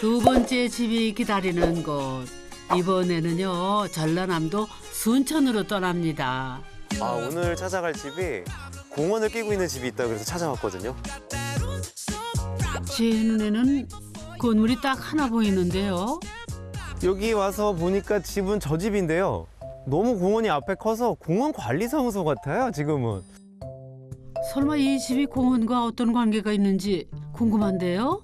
두 번째 집이 기다리는 곳. 이번에는요, 전라남도 순천으로 떠납니다. 아, 오늘 찾아갈 집이 공원을 끼고 있는 집이 있다고 그래서 찾아왔거든요. 제 눈에는 건물이 딱 하나 보이는데요. 여기 와서 보니까 집은 저 집인데요. 너무 공원이 앞에 커서 공원 관리사무소 같아요, 지금은. 설마 이 집이 공원과 어떤 관계가 있는지 궁금한데요.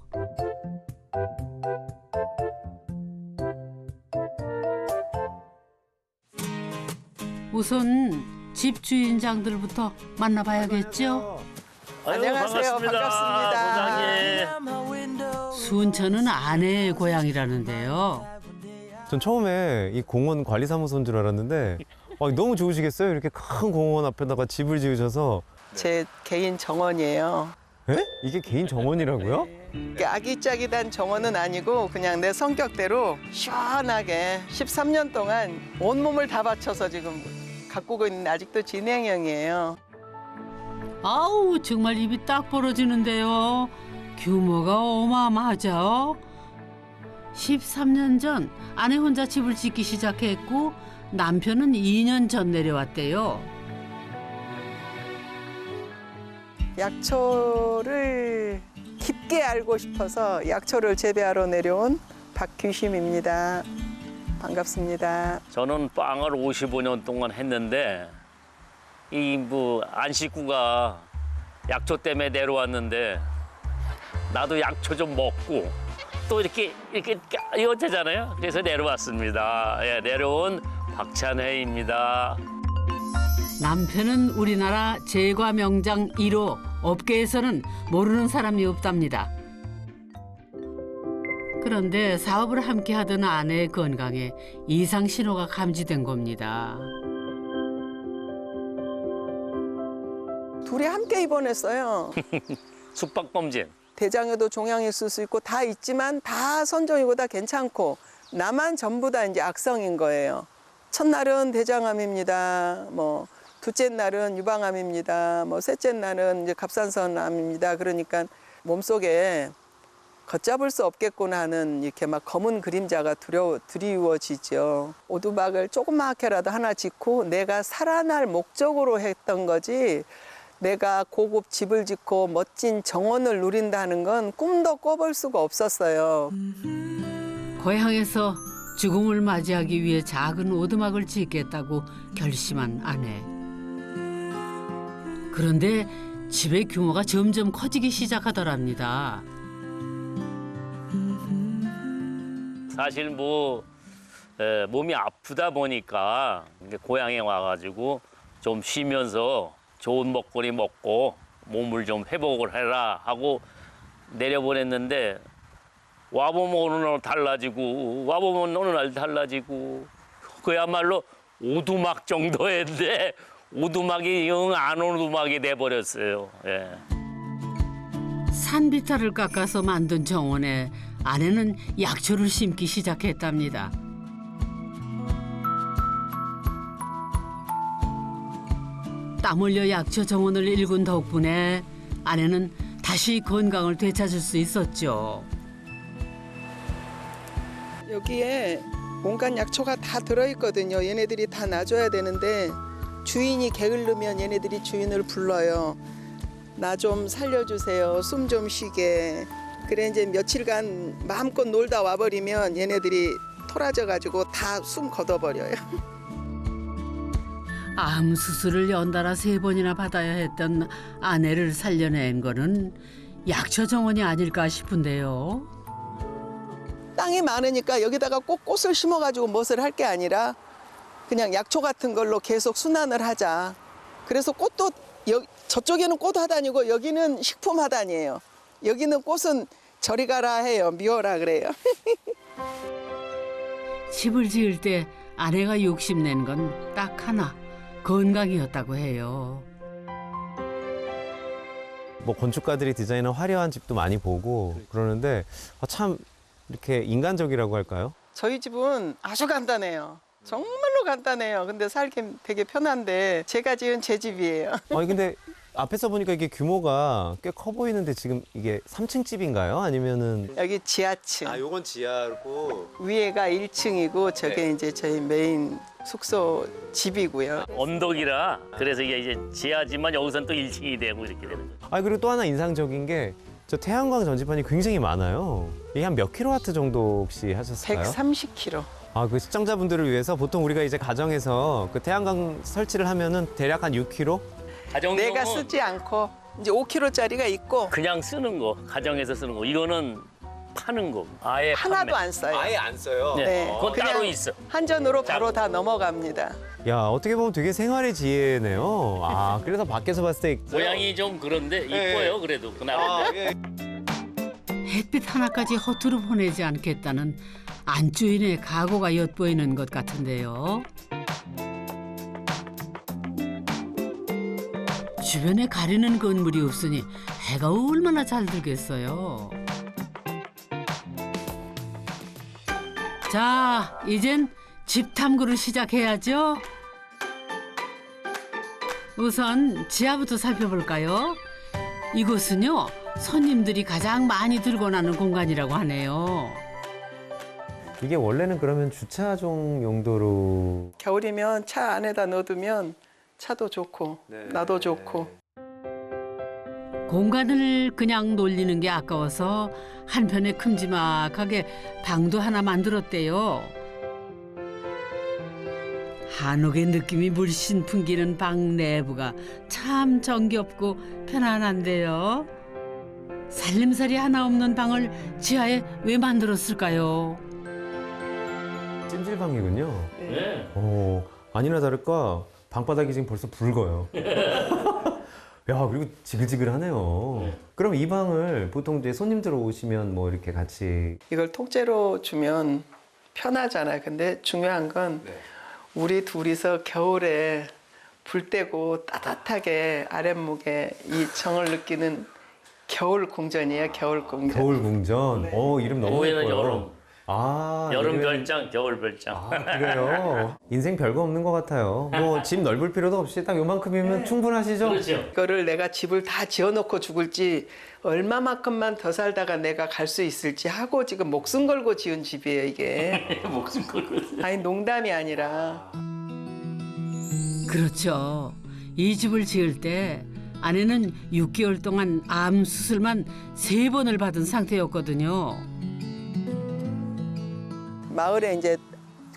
우선 집 주인장들부터 만나봐야겠죠. 안녕하세요. 반갑습니다. 소장님. 순천은 아내의 고향이라는데요. 전 처음에 이 공원 관리사무소인 줄 알았는데 너무 좋으시겠어요? 이렇게 큰 공원 앞에다가 집을 지으셔서. 제 개인 정원이에요. 에? 이게 개인 정원이라고요? 이게 아기자기한 정원은 아니고 그냥 내 성격대로 시원하게 13년 동안 온몸을 다 바쳐서 지금 가꾸고 있는 아직도 진행형이에요. 아우 정말 입이 딱 벌어지는데요. 규모가 어마어마하죠. 13년 전 아내 혼자 집을 짓기 시작했고 남편은 2년 전 내려왔대요. 약초를 깊게 알고 싶어서 약초를 재배하러 내려온 박규심입니다. 반갑습니다. 저는 빵을 55년 동안 했는데 이 안 식구가 약초 때문에 내려왔는데 나도 약초 좀 먹고 또 이렇게 이거 되잖아요. 그래서 내려왔습니다. 예, 내려온 박찬회입니다. 남편은 우리나라 제과 명장 1호, 업계에서는 모르는 사람이 없답니다. 그런데 사업을 함께 하던 아내의 건강에 이상 신호가 감지된 겁니다. 둘이 함께 입원했어요. 숙박검진. 대장에도 종양이 있을 수 있고 다 있지만 다 선종이고 다 괜찮고 나만 전부 다 이제 악성인 거예요. 첫날은 대장암입니다. 둘째 날은 유방암입니다. 셋째 날은 이제 갑상선암입니다. 그러니까 몸속에 걷잡을 수 없겠구나 하는 이렇게 막 검은 그림자가 드리워지죠. 오두막을 조그맣게라도 하나 짓고 내가 살아날 목적으로 했던 거지 내가 고급 집을 짓고 멋진 정원을 누린다는 건 꿈도 꿔볼 수가 없었어요. 고향에서 죽음을 맞이하기 위해 작은 오두막을 짓겠다고 결심한 아내. 그런데 집의 규모가 점점 커지기 시작하더랍니다. 사실 몸이 아프다 보니까 고향에 와가지고 좀 쉬면서 좋은 먹거리 먹고 몸을 좀 회복을 해라 하고 내려보냈는데 와보면 어느 날 달라지고 와보면 어느 날 달라지고 그야말로 오두막 정도인데 오두막이 영 안 오두막이 돼버렸어요. 예. 산비탈을 깎아서 만든 정원에 아내는 약초를 심기 시작했답니다. 땀 흘려 약초 정원을 일군 덕분에 아내는 다시 건강을 되찾을 수 있었죠. 여기에 온갖 약초가 다 들어있거든요. 얘네들이 다 놔줘야 되는데 주인이 게으르면 얘네들이 주인을 불러요. 나 좀 살려주세요. 숨 좀 쉬게. 그래 이제 며칠간 마음껏 놀다 와버리면 얘네들이 토라져가지고 다 숨 걷어버려요. 암 수술을 연달아 3번이나 받아야 했던 아내를 살려낸 거는 약초 정원이 아닐까 싶은데요. 땅이 많으니까 여기다가 꼭 꽃을 심어가지고 무엇을 할 게 아니라 그냥 약초 같은 걸로 계속 순환을 하자. 그래서 꽃도 저쪽에는 꽃 하단이고 여기는 식품 하단이에요. 여기는 꽃은 저리 가라 해요. 미워라 그래요. 집을 지을 때 아내가 욕심낸 건 딱 하나, 건강이었다고 해요. 건축가들이 디자인한 화려한 집도 많이 보고 그러는데 참 이렇게 인간적이라고 할까요? 저희 집은 아주 간단해요. 정말로 간단해요. 근데 살기 되게 편한데 제가 지은 제 집이에요. 근데 앞에서 보니까 이게 규모가 꽤 커 보이는데 지금 이게 3층 집인가요? 아니면은 여기 지하층. 요건 지하고 위에가 1층이고 저게 이제 저희 메인 숙소 집이고요. 언덕이라 그래서 이게 이제 지하지만 여기선 또 1층이 되고 이렇게 되는 거죠. 아 그리고 또 하나 인상적인 게 저 태양광 전지판이 굉장히 많아요. 이게 한 몇 킬로와트 정도 혹시 하셨을까요? 130km. 아, 그 시청자분들을 위해서 보통 우리가 이제 가정에서 그 태양광 설치를 하면은 대략 한 6kg? 가정용은 내가 쓰지 않고 이제 5kg짜리가 있고 그냥 쓰는 거, 가정에서 쓰는 거. 이거는 파는 거. 아예 하나도 판매. 안 써요. 안 써요. 네, 그건 그냥 따로 있어. 한전으로 바로 다 넘어갑니다. 야, 어떻게 보면 되게 생활의 지혜네요. 아, 그래서 밖에서 봤을 때 모양이 좀 그런데 이뻐요. 그래도 그나마. 햇빛 하나까지 허투루 보내지 않겠다는 안주인의 각오가 엿보이는 것 같은데요. 주변에 가리는 건물이 없으니 해가 얼마나 잘 들겠어요. 자, 이젠 집 탐구를 시작해야죠. 우선 지하부터 살펴볼까요? 이곳은요, 손님들이 가장 많이 들고 나는 공간이라고 하네요. 이게 원래는 그러면 주차종 용도로 겨울이면 차 안에다 넣어두면 차도 좋고 나도 좋고. 공간을 그냥 놀리는 게 아까워서 한편에 큼지막하게 방도 하나 만들었대요. 한옥의 느낌이 물씬 풍기는 방 내부가 참 정겹고 편안한데요. 살림살이 하나 없는 방을 지하에 왜 만들었을까요? 찜질방이군요. 네. 아니나 다를까 방바닥이 지금 벌써 붉어요. 야, 그리고 지글지글하네요. 그럼 이 방을 보통 이제 손님들 오시면 뭐 이렇게 같이 이걸 통째로 주면 편하잖아요. 근데 중요한 건 우리 둘이서 겨울에 불 떼고 따뜻하게 아랫목에 이 정을 느끼는 겨울 궁전이에요. 겨울 궁전. 겨울 궁전. 이름 너무 오해는 예뻐요. 여름. 이름은- 별장, 겨울 별장. 그래요? 인생 별거 없는 것 같아요. 뭐 집 넓을 필요도 없이 딱 요만큼이면 충분하시죠? 그렇죠. 이거를 내가 집을 다 지어놓고 죽을지 얼마만큼만 더 살다가 내가 갈 수 있을지 하고 지금 목숨 걸고 지은 집이에요, 이게. 목숨 걸고. 아니 농담이 아니라. 그렇죠. 이 집을 지을 때 아내는 6개월 동안 암 수술만 3번을 받은 상태였거든요. 마을에 이제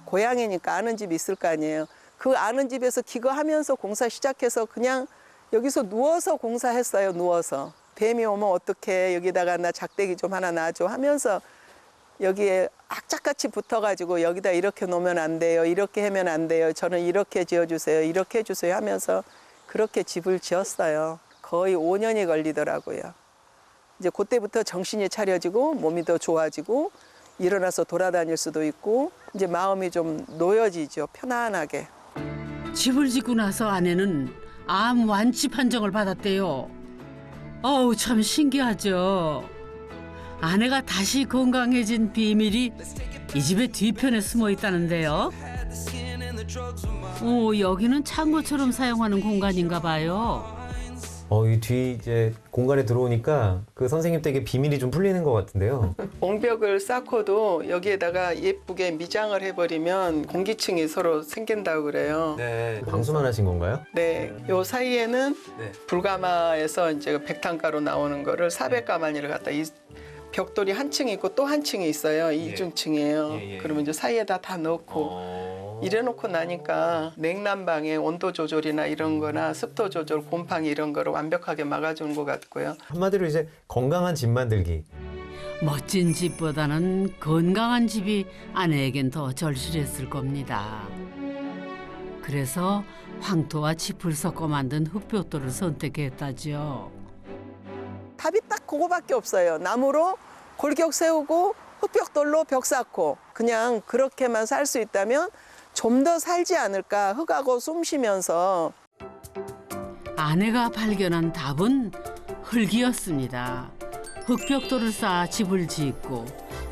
고향이니까 아는 집이 있을 거 아니에요. 그 아는 집에서 기거하면서 공사 시작해서 그냥 여기서 누워서 공사했어요. 누워서. 뱀이 오면 어떡해. 여기다가 나 작대기 좀 하나 놔줘 하면서 여기에 악착같이 붙어가지고 여기다 이렇게 놓으면 안 돼요. 이렇게 하면 안 돼요. 저는 이렇게 지어주세요. 이렇게 해주세요 하면서 그렇게 집을 지었어요. 거의 5년이 걸리더라고요. 이제 그때부터 정신이 차려지고 몸이 더 좋아지고 일어나서 돌아다닐 수도 있고 이제 마음이 좀 놓여지죠. 편안하게. 집을 짓고 나서 아내는 암 완치 판정을 받았대요. 어우, 참 신기하죠. 아내가 다시 건강해진 비밀이 이 집의 뒤편에 숨어 있다는데요. 여기는 창고처럼 사용하는 공간인가 봐요. 이 뒤 이제 공간에 들어오니까 그 선생님 댁에 비밀이 좀 풀리는 것 같은데요. 옹벽을 쌓고도 여기에다가 예쁘게 미장을 해버리면 공기층이 서로 생긴다고 그래요. 네. 방수만 하신 건가요? 네, 요 사이에는 네. 불가마에서 이제 백탄가루 나오는 거를 400가마니를 갖다 이 벽돌이 한 층이 있고 또 한 층이 있어요. 이중층이에요. 그러면 이제 사이에다 다 넣고 이래놓고 나니까 냉난방에 온도 조절이나 이런 거나 습도 조절, 곰팡이 이런 거를 완벽하게 막아주는 것 같고요. 한마디로 이제 건강한 집 만들기. 멋진 집보다는 건강한 집이 아내에겐 더 절실했을 겁니다. 그래서 황토와 짚을 섞어 만든 흙벽돌을 선택했다죠. 답이 딱 그거밖에 없어요. 나무로 골격 세우고 흙벽돌로 벽 쌓고 그냥 그렇게만 살 수 있다면 좀 더 살지 않을까. 흙하고 숨 쉬면서. 아내가 발견한 답은 흙이었습니다. 흙벽돌을 쌓아 집을 짓고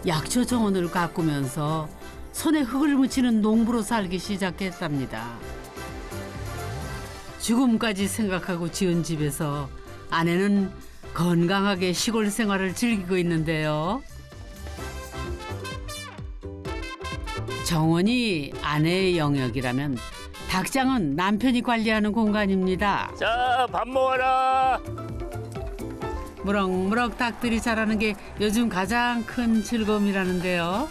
약초 정원을 가꾸면서 손에 흙을 묻히는 농부로 살기 시작했답니다. 죽음까지 생각하고 지은 집에서 아내는 건강하게 시골 생활을 즐기고 있는데요. 정원이 아내의 영역이라면 닭장은 남편이 관리하는 공간입니다. 자, 밥 먹어라. 무럭무럭 닭들이 자라는 게 요즘 가장 큰 즐거움이라는데요.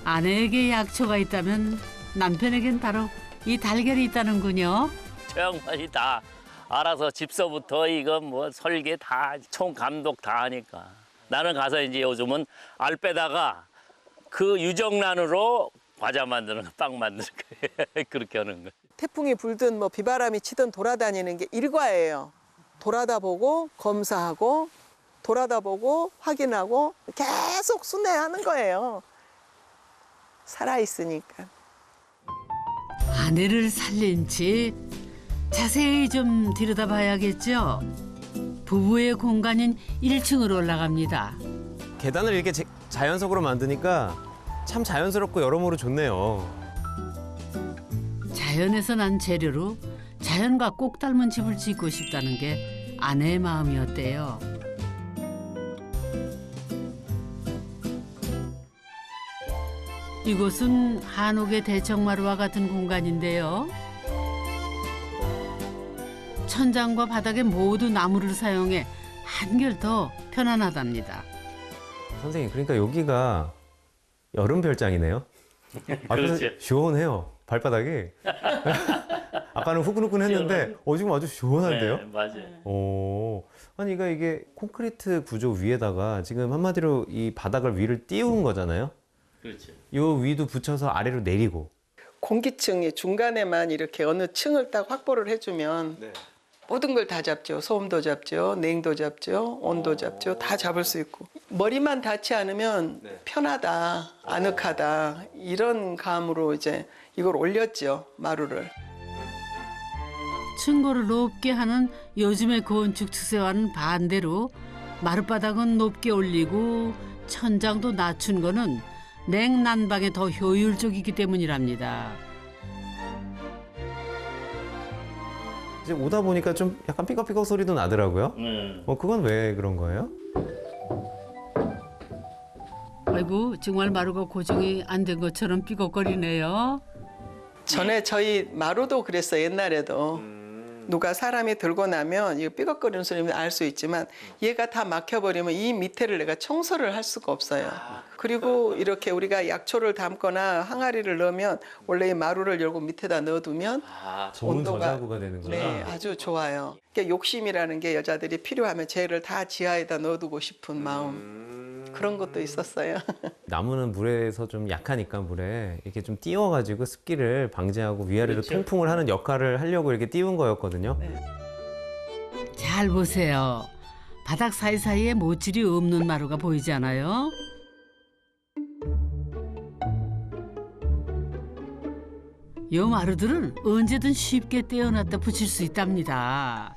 아내에게 약초가 있다면 남편에겐 바로 이 달걀이 있다는군요. 최양반이 다 알아서 집서부터 이거 뭐 설계 다 총 감독 다 하니까. 나는 가서 이제 요즘은 알 빼다가 그 유정란으로 과자 만드는 거, 빵 만드는 거 그렇게 하는 거. 태풍이 불든 뭐 비바람이 치든 돌아다니는 게 일과예요. 돌아다 보고 검사하고 돌아다 보고 확인하고 계속 순회하는 거예요. 살아 있으니까. 아내를 살린 집 자세히 좀 들여다봐야겠죠. 부부의 공간인 1층으로 올라갑니다. 계단을 이렇게 자연석으로 만드니까 참 자연스럽고 여러모로 좋네요. 자연에서 난 재료로 자연과 꼭 닮은 집을 짓고 싶다는 게 아내의 마음이었대요. 이곳은 한옥의 대청마루와 같은 공간인데요. 천장과 바닥에 모두 나무를 사용해 한결 더 편안하답니다. 선생님, 그러니까 여기가 여름 별장이네요. 그렇죠. 시원해요. 발바닥이. 아까는 후끈후끈했는데 지금 아주 시원한데요. 네, 맞아요. 아니 이게 콘크리트 구조 위에다가 지금 한마디로 이 바닥을 위를 띄운 거잖아요. 그렇죠. 요 위도 붙여서 아래로 내리고. 공기층이 중간에만 이렇게 어느 층을 딱 확보를 해주면 모든 걸 다 잡죠. 소음도 잡죠. 냉도 잡죠. 온도 잡죠. 다 잡을 수 있고. 머리만 닿지 않으면 편하다, 아늑하다 이런 감으로 이제 이걸 올렸죠. 마루를. 층고를 높게 하는 요즘의 건축 추세와는 반대로 마룻바닥은 높게 올리고 천장도 낮춘 거는 냉난방에 더 효율적이기 때문이랍니다. 이제 오다 보니까 좀 약간 삐걱삐걱 소리도 나더라고요. 그건 왜 그런 거예요? 아이고 정말 마루가 고정이 안 된 것처럼 삐걱거리네요. 전에 저희 마루도 그랬어요. 옛날에도. 누가 사람이 들고 나면 이 삐걱거리는 소리면 알 수 있지만 얘가 다 막혀버리면 이 밑에를 내가 청소를 할 수가 없어요. 그리고 이렇게 우리가 약초를 담거나 항아리를 넣으면 원래 이 마루를 열고 밑에다 넣어두면 좋은 온도가- 저자구가 되는구나. 네, 아주 좋아요. 그러니까 욕심이라는 게 여자들이 필요하면 쟤를 다 지하에다 넣어두고 싶은 마음. 그런 것도 있었어요. 나무는 물에서 좀 약하니까 물에 이렇게 좀 띄워가지고 습기를 방지하고 위아래로 그렇죠. 통풍을 하는 역할을 하려고 이렇게 띄운 거였거든요. 잘 보세요. 바닥 사이사이에 모질이 없는 마루가 보이지 않아요? 이 마루들은 언제든 쉽게 떼어놨다 붙일 수 있답니다.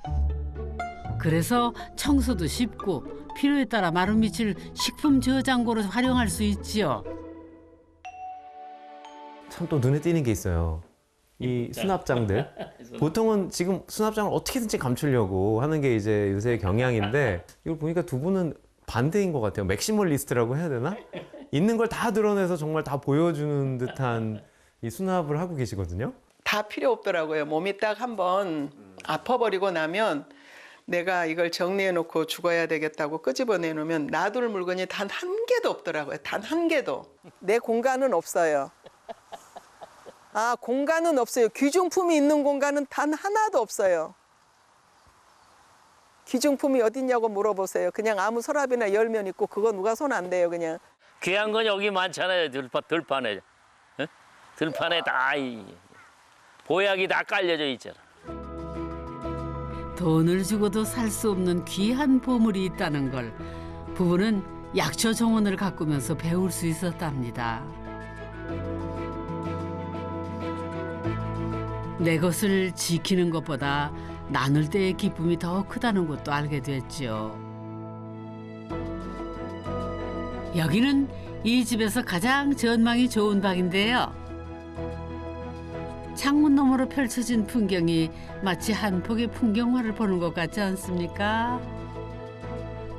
그래서 청소도 쉽고 필요에 따라 마루 밑을 식품 저장고로 활용할 수 있지요. 참 또 눈에 띄는 게 있어요. 이 수납장들. 보통은 지금 수납장을 어떻게든지 감추려고 하는 게 이제 요새 경향인데 이걸 보니까 두 분은 반대인 것 같아요. 맥시멀리스트라고 해야 되나? 있는 걸 다 드러내서 정말 다 보여주는 듯한 이 수납을 하고 계시거든요. 다 필요 없더라고요. 몸이 딱 한번 아파버리고 나면 내가 이걸 정리해놓고 죽어야 되겠다고 끄집어내놓으면 놔둘 물건이 단 한 개도 없더라고요. 단 한 개도. 내 공간은 없어요. 아, 공간은 없어요. 귀중품이 있는 공간은 단 하나도 없어요. 귀중품이 어딨냐고 물어보세요. 그냥 아무 서랍이나 열면 있고 그거 누가 손 안 대요, 그냥. 귀한 건 여기 많잖아요. 들판에. 어? 들판에 다 보약이 다 깔려져 있잖아. 돈을 주고도 살 수 없는 귀한 보물이 있다는 걸 부부는 약초 정원을 가꾸면서 배울 수 있었답니다. 내 것을 지키는 것보다 나눌 때의 기쁨이 더 크다는 것도 알게 됐죠. 여기는 이 집에서 가장 전망이 좋은 방인데요. 창문 너머로 펼쳐진 풍경이 마치 한 폭의 풍경화를 보는 것 같지 않습니까?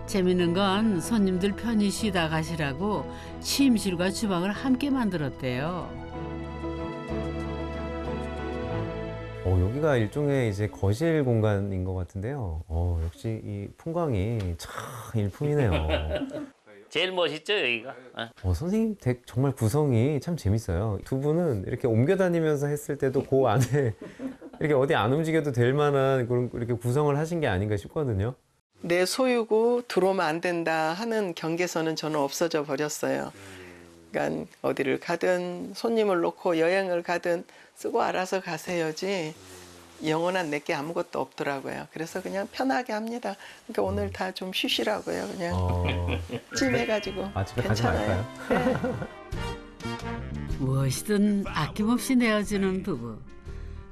재밌는 건 손님들 편히 쉬다 가시라고 침실과 주방을 함께 만들었대요. 여기가 일종의 이제 거실 공간인 것 같은데요. 역시 이 풍광이 참 일품이네요. 제일 멋있죠 여기가. 선생님 댁 정말 구성이 참 재밌어요. 두 분은 이렇게 옮겨 다니면서 했을 때도 그 안에 이렇게 어디 안 움직여도 될 만한 그런 이렇게 구성을 하신 게 아닌가 싶거든요. 내 소유고 들어오면 안 된다 하는 경계선은 저는 없어져 버렸어요. 그러니까 어디를 가든 손님을 놓고 여행을 가든 쓰고 알아서 가세요지 영원한 내게 아무것도 없더라고요. 그래서 그냥 편하게 합니다. 그러니까 오늘 다 좀 쉬시라고요. 그냥 찜해가지고 집에 가지 괜찮아요. 말까요? 무엇이든 아낌없이 내어주는 부부.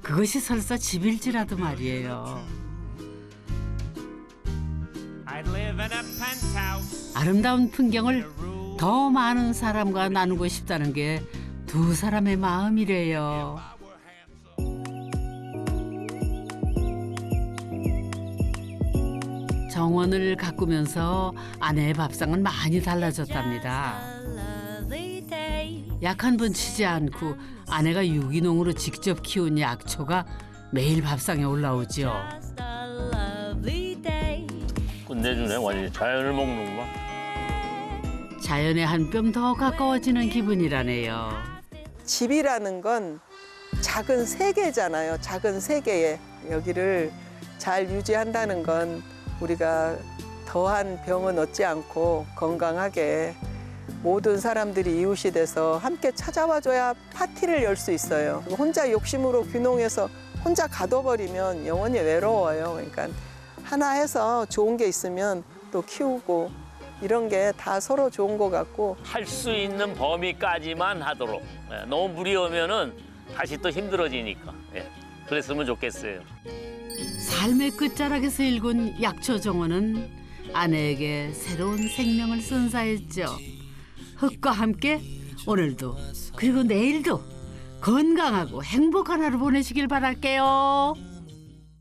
그것이 설사 집일지라도 말이에요. 아름다운 풍경을 더 많은 사람과 나누고 싶다는 게 두 사람의 마음이래요. 정원을 가꾸면서 아내의 밥상은 많이 달라졌답니다. 약 한 번 치지 않고 아내가 유기농으로 직접 키운 약초가 매일 밥상에 올라오죠. 끝내주네 완전히 자연을 먹는구만. 자연에 한 뼘 더 가까워지는 기분이라네요. 집이라는 건 작은 세계잖아요. 작은 세계에 여기를 잘 유지한다는 건 우리가 더한 병은 얻지 않고 건강하게 모든 사람들이 이웃이 돼서 함께 찾아와줘야 파티를 열 수 있어요. 혼자 욕심으로 귀농해서 혼자 가둬버리면 영원히 외로워요. 그러니까 하나 해서 좋은 게 있으면 또 키우고 이런 게 다 서로 좋은 것 같고 할 수 있는 범위까지만 하도록. 너무 무리하면은 다시 또 힘들어지니까. 그랬으면 좋겠어요. 삶의 끝자락에서 일군 약초 정원은 아내에게 새로운 생명을 선사했죠. 흙과 함께 오늘도 그리고 내일도 건강하고 행복한 하루 보내시길 바랄게요.